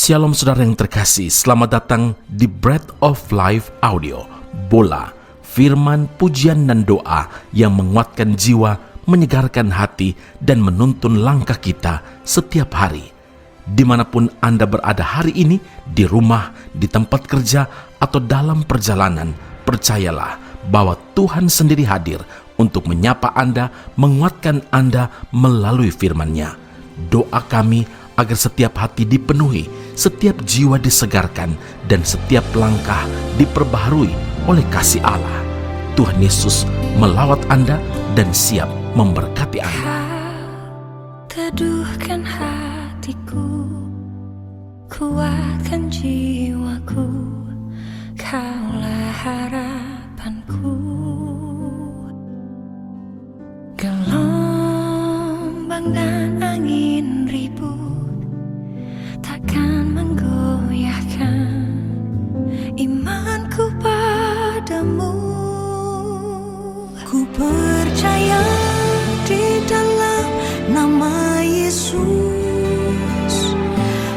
Shalom saudara yang terkasih, selamat datang di Bread of Life Audio, Bola, firman, pujian dan doa yang menguatkan jiwa, menyegarkan hati, dan menuntun langkah kita setiap hari. Dimanapun Anda berada hari ini, di rumah, di tempat kerja, atau dalam perjalanan, percayalah bahwa Tuhan sendiri hadir untuk menyapa Anda, menguatkan Anda melalui firman-Nya. Doa kami agar setiap hati dipenuhi, setiap jiwa disegarkan, dan setiap langkah diperbaharui oleh kasih Allah. Tuhan Yesus melawat Anda dan siap memberkati Anda. Teduhkan hatiku, kuatkan jiwaku, Kaulah harapanku. Gelombang dan angin ribut takkan menggoyahkan imanku padamu. Ku percaya di dalam nama Yesus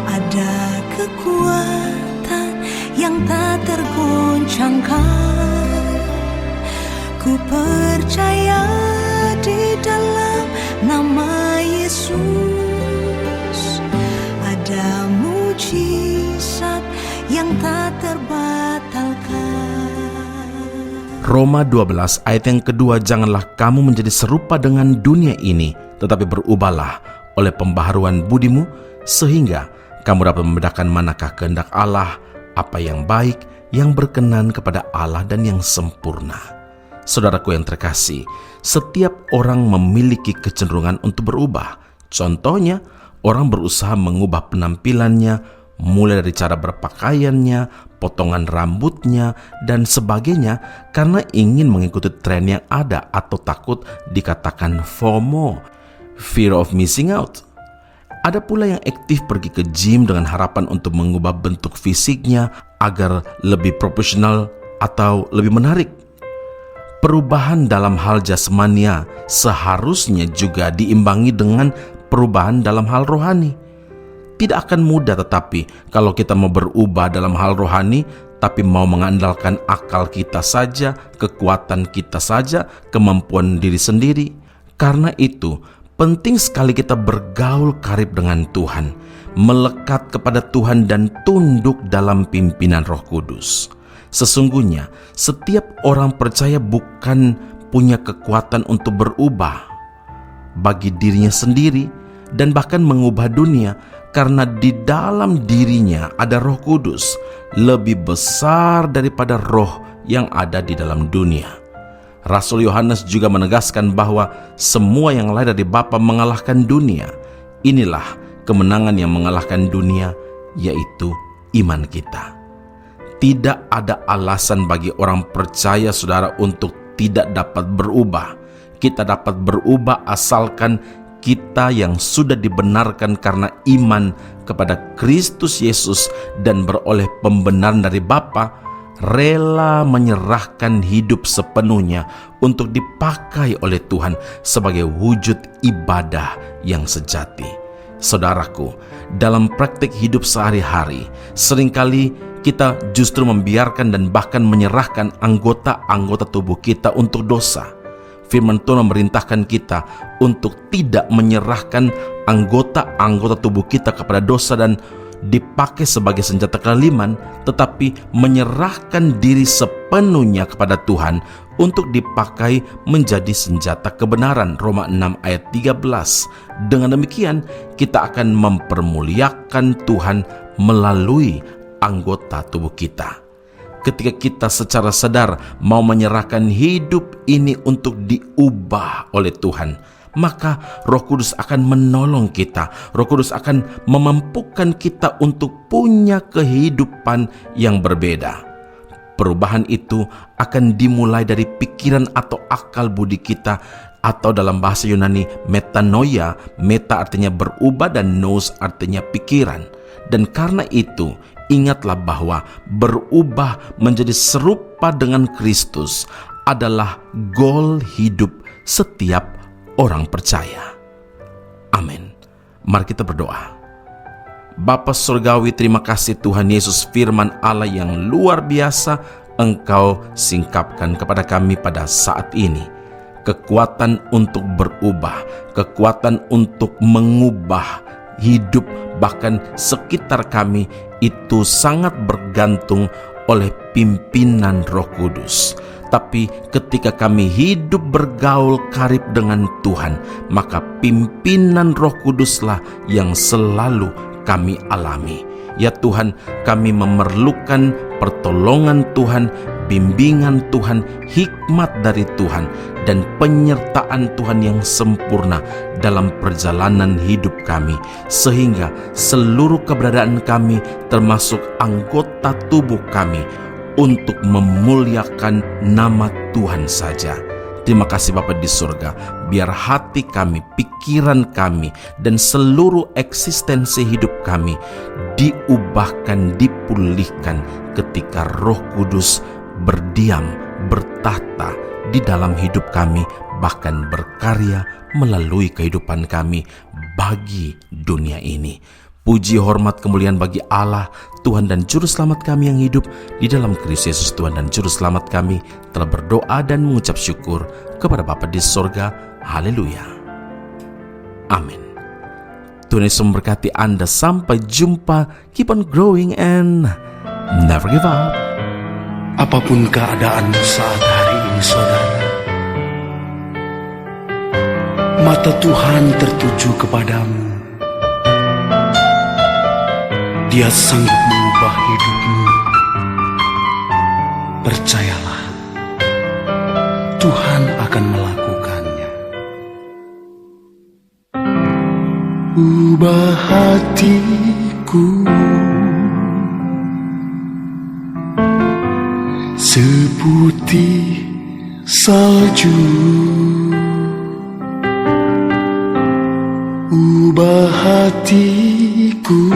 ada kekuatan yang tak tergoncangkan. Ku percaya di dalam nama Yesus ada mujizat yang tak terbatalkan. Roma 12 ayat yang kedua, janganlah kamu menjadi serupa dengan dunia ini, tetapi berubahlah oleh pembaharuan budimu, sehingga kamu dapat membedakan manakah kehendak Allah, apa yang baik, yang berkenan kepada Allah dan yang sempurna. Saudaraku yang terkasih, setiap orang memiliki kecenderungan untuk berubah. Contohnya, orang berusaha mengubah penampilannya, mulai dari cara berpakaiannya, potongan rambutnya, dan sebagainya, karena ingin mengikuti tren yang ada atau takut dikatakan FOMO, fear of missing out. Ada pula yang aktif pergi ke gym dengan harapan untuk mengubah bentuk fisiknya agar lebih profesional atau lebih menarik. Perubahan dalam hal jasmania seharusnya juga diimbangi dengan perubahan dalam hal rohani. Tidak akan mudah, tetapi kalau kita mau berubah dalam hal rohani, tapi mau mengandalkan akal kita saja, kekuatan kita saja, kemampuan diri sendiri. Karena itu, penting sekali kita bergaul karib dengan Tuhan, melekat kepada Tuhan dan tunduk dalam pimpinan Roh Kudus. Sesungguhnya, setiap orang percaya bukan punya kekuatan untuk berubah bagi dirinya sendiri dan bahkan mengubah dunia, karena di dalam dirinya ada Roh Kudus lebih besar daripada roh yang ada di dalam dunia. Rasul Yohanes juga menegaskan bahwa semua yang lahir dari Bapa mengalahkan dunia. Inilah kemenangan yang mengalahkan dunia, yaitu iman kita. Tidak ada alasan bagi orang percaya, saudara, untuk tidak dapat berubah. Kita dapat berubah asalkan kita yang sudah dibenarkan karena iman kepada Kristus Yesus dan beroleh pembenaran dari Bapa, rela menyerahkan hidup sepenuhnya untuk dipakai oleh Tuhan sebagai wujud ibadah yang sejati. Saudaraku, dalam praktik hidup sehari-hari, seringkali kita justru membiarkan dan bahkan menyerahkan anggota-anggota tubuh kita untuk dosa. Firman Tuhan memerintahkan kita untuk tidak menyerahkan anggota-anggota tubuh kita kepada dosa dan dipakai sebagai senjata kezaliman, tetapi menyerahkan diri sepenuhnya kepada Tuhan untuk dipakai menjadi senjata kebenaran. Roma 6 ayat 13. Dengan demikian, kita akan mempermuliakan Tuhan melalui anggota tubuh kita. Ketika kita secara sadar mau menyerahkan hidup ini untuk diubah oleh Tuhan, maka Roh Kudus akan menolong kita. Roh Kudus akan memampukan kita untuk punya kehidupan yang berbeda. Perubahan itu akan dimulai dari pikiran atau akal budi kita, atau dalam bahasa Yunani metanoia. Meta artinya berubah dan nous artinya pikiran. Dan karena itu, ingatlah bahwa berubah menjadi serupa dengan Kristus adalah goal hidup setiap orang percaya. Amin. Mari kita berdoa. Bapa Surgawi, terima kasih Tuhan Yesus, firman Allah yang luar biasa Engkau singkapkan kepada kami pada saat ini. Kekuatan untuk berubah, kekuatan untuk mengubah hidup bahkan sekitar kami itu sangat bergantung oleh pimpinan Roh Kudus. Tapi ketika kami hidup bergaul karib dengan Tuhan, maka pimpinan Roh Kuduslah yang selalu kami alami. Ya Tuhan, kami memerlukan pertolongan Tuhan, bimbingan Tuhan, hikmat dari Tuhan, dan penyertaan Tuhan yang sempurna dalam perjalanan hidup kami, sehingga seluruh keberadaan kami termasuk anggota tubuh kami untuk memuliakan nama Tuhan saja. Terima kasih Bapa di surga, biar hati kami, pikiran kami, dan seluruh eksistensi hidup kami diubahkan, dipulihkan ketika Roh Kudus berdiam, bertahta di dalam hidup kami, bahkan berkarya melalui kehidupan kami bagi dunia ini. Puji, hormat, kemuliaan bagi Allah, Tuhan dan Juru Selamat kami yang hidup di dalam Kristus Yesus. Tuhan dan Juru Selamat kami telah berdoa dan mengucap syukur kepada Bapa di sorga. Haleluya. Amin. Tuhan Yesus memberkati Anda. Sampai jumpa. Keep on growing and never give up. Apapun keadaanmu saat hari ini, saudara, mata Tuhan tertuju kepadamu. Dia sanggup mengubah hidupmu. Percayalah, Tuhan akan melakukannya. Ubah hatiku seputih salju, ubah hatiku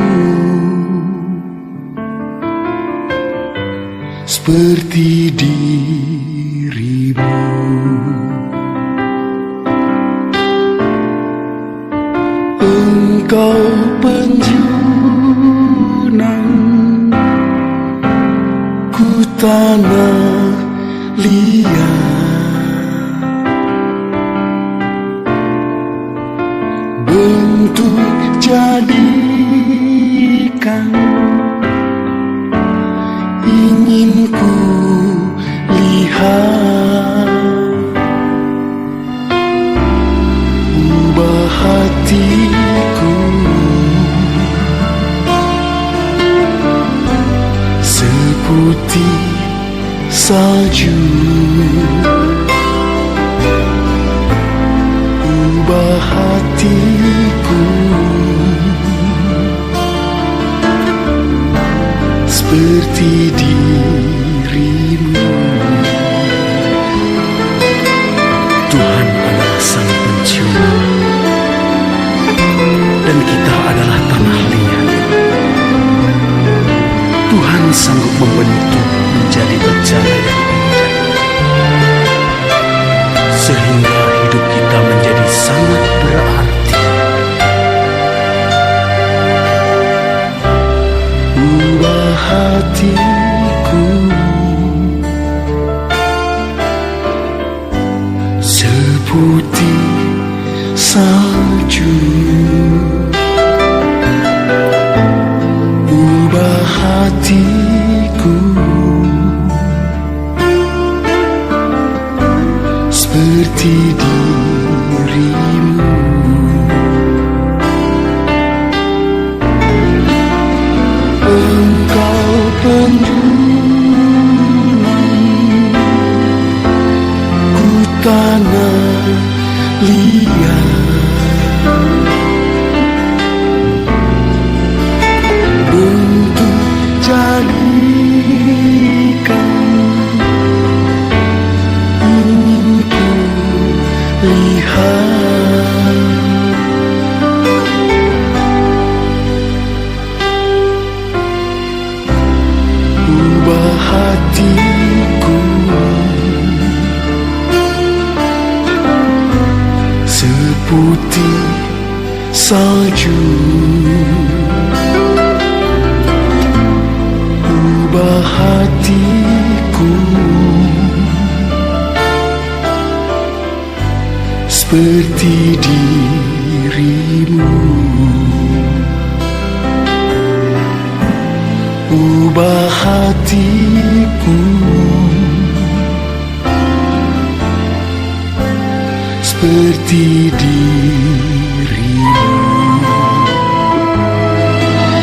seperti dirimu. Engkau penjunan ku tanah liat, bentuk jadikan ingin ku lihat. Ubah hatiku seputih salju, ubah hatiku seperti dirimu. Tuhan adalah Sang Pencipta, dan kita adalah tanah liat. Tuhan sanggup membentuk menjadi berjalan yang indah, sehingga hidup kita menjadi sangat berarti. Ubah hatiku seputih salju, ubah hatiku seperti dirimu. Engkau penjunan ku tanah liat, bentuk jadikan ingin ku lihat. Ubah hatiku seputih salju, seperti dirimu. Ubah hatiku seperti dirimu.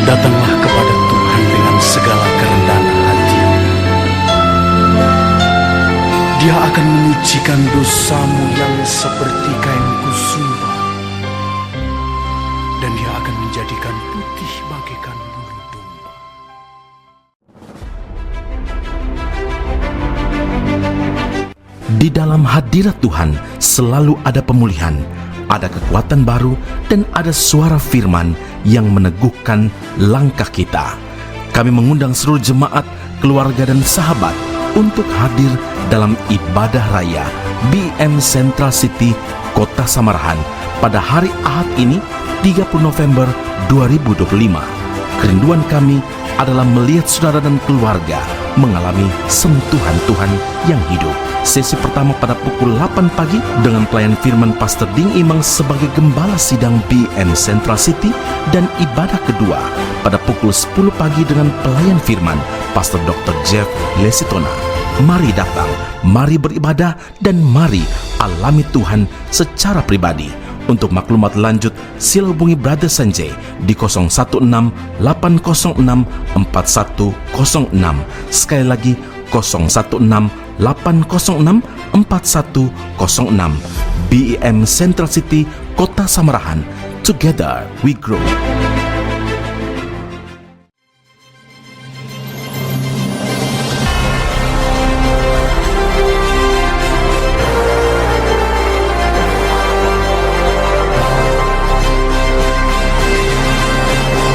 Datanglah kepada Tuhan dengan segala kerendahan hati. Dia akan menyucikan dosamu yang seperti kain kusuma, dan Dia akan menjadikan putih bagaikan bulu domba. Di dalam hadirat Tuhan selalu ada pemulihan, ada kekuatan baru, dan ada suara firman yang meneguhkan langkah kita. Kami mengundang seluruh jemaat, keluarga, dan sahabat untuk hadir dalam ibadah raya BM Central City, Kota Samarahan pada hari Ahad ini, 30 November 2025. Kerinduan kami adalah melihat saudara dan keluarga mengalami sentuhan Tuhan yang hidup. Sesi pertama pada pukul 8 pagi dengan pelayan firman Pastor Ding Imang sebagai gembala sidang BM Central City, dan ibadah kedua pada pukul 10 pagi dengan pelayan firman Pastor Dr. Jeff Lesitona. Mari datang, mari beribadah, dan mari alami Tuhan secara pribadi. Untuk maklumat lanjut, sila hubungi Brother Sanjay di 016-806-4106. Sekali lagi, 016-806-4106. BEM Central City, Kota Samarahan. Together we grow.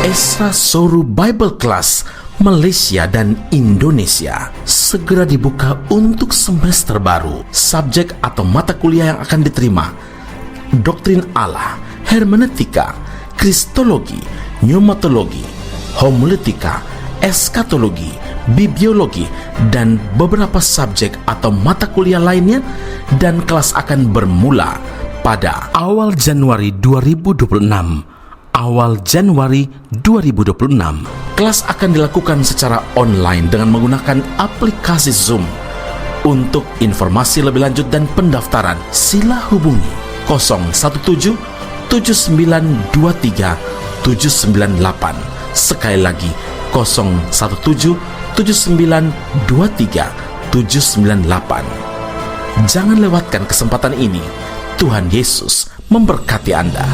Esra Soru Bible Class Malaysia dan Indonesia segera dibuka untuk semester baru. Subjek atau mata kuliah yang akan diterima: Doktrin Allah, Hermeneutika, Kristologi, Pneumatologi, Homiletika, Eskatologi, Bibliologi, dan beberapa subjek atau mata kuliah lainnya. Dan kelas akan bermula pada awal Januari 2026. Awal Januari 2026. Kelas akan dilakukan secara online dengan menggunakan aplikasi Zoom. Untuk informasi lebih lanjut dan pendaftaran, sila hubungi 017 7923 798. Sekali lagi, 017 7923 798. Jangan lewatkan kesempatan ini. Tuhan Yesus memberkati Anda.